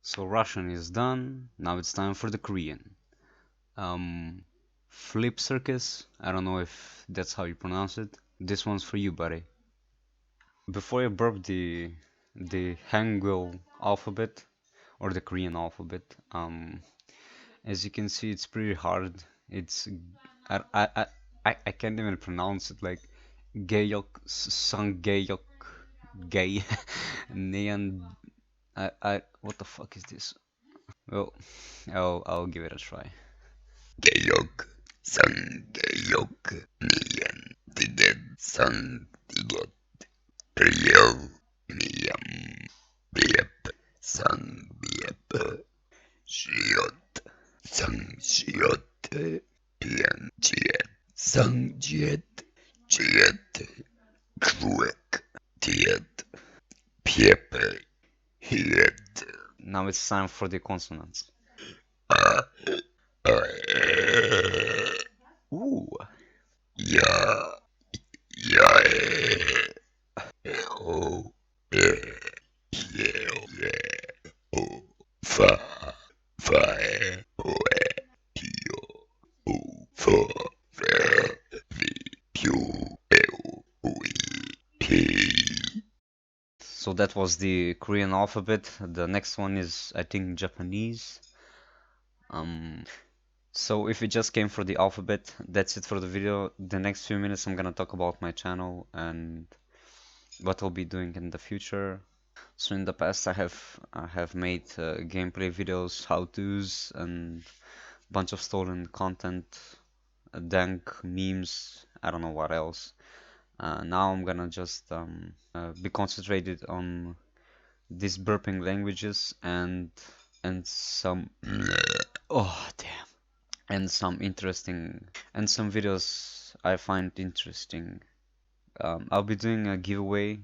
So Russian is done. Now it's time for the Korean. Flip Circus. I don't know if that's how you pronounce it. This one's for you, buddy. Before you burp the Hangeul alphabet or the Korean alphabet, as you can see, it's pretty hard. It's I can't even pronounce it, like Gayok, Sangayok, Gay, Neon. What the fuck is this? Well, I'll give it a try. Gayok, Sangayok, Nian, Didet, Sandigot, Priyo, Niam, Biep, Sang Biep, Shiot, Sang Shiot, Pian Jiet, Sang Jiet, Jiet, Kruek, Tiet, Piepe, Hiet. Now it's time for the consonants. Ooh. Yeah. Yeah. Oh. Yeah. Oh. Fa. Fa. Oh. Pio. Oh. Fa. Fa. Vi. Pio. P. So that was the Korean alphabet. The next one is, I think, Japanese. So if you just came for the alphabet, that's it for the video. The next few minutes I'm gonna talk about my channel and what I'll be doing in the future. So in the past I have made gameplay videos, how-tos, and bunch of stolen content, dank memes, I don't know what else. Now I'm gonna just be concentrated on these burping languages and some oh damn, and some videos I find interesting. I'll be doing a giveaway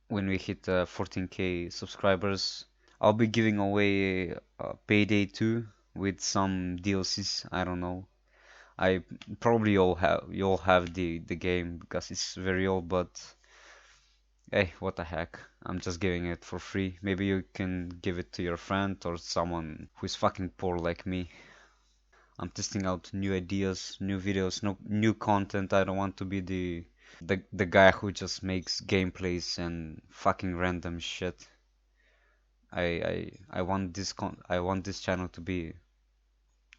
when we hit 14k subscribers. I'll be giving away Payday 2 with some DLCs. I don't know. I probably you'll have the game because it's very old, but hey, what the heck? I'm just giving it for free. Maybe you can give it to your friend or someone who is fucking poor like me. I'm testing out new ideas, new videos, new content. I don't want to be the guy who just makes gameplays and fucking random shit. I want this channel to be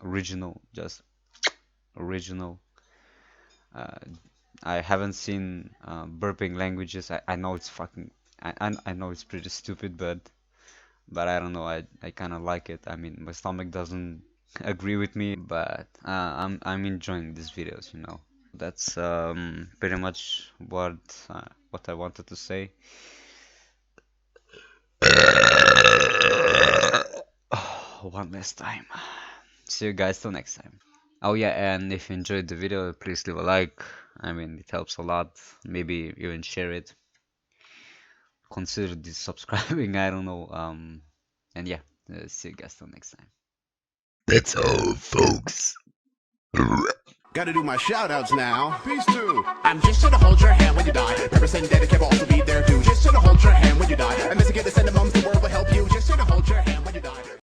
original, just original. I haven't seen burping languages. I know it's fucking I know it's pretty stupid, but I don't know. I kind of like it. I mean, my stomach doesn't agree with me, but I'm enjoying these videos, you know. That's pretty much what I wanted to say. Oh, one last time. See you guys till next time. Oh yeah, and if you enjoyed the video, please leave a like. I mean, it helps a lot. Maybe even share it. Consider this subscribing. I don't know. And yeah, see you guys till next time. That's all, folks. Gotta do my shout outs now. Peace too. I'm just gonna hold your hand when you die. Represent dedicate also be there too. Just gonna hold your hand when you die. And miss get the send the mums the world will help you. Just gonna hold your hand when you die.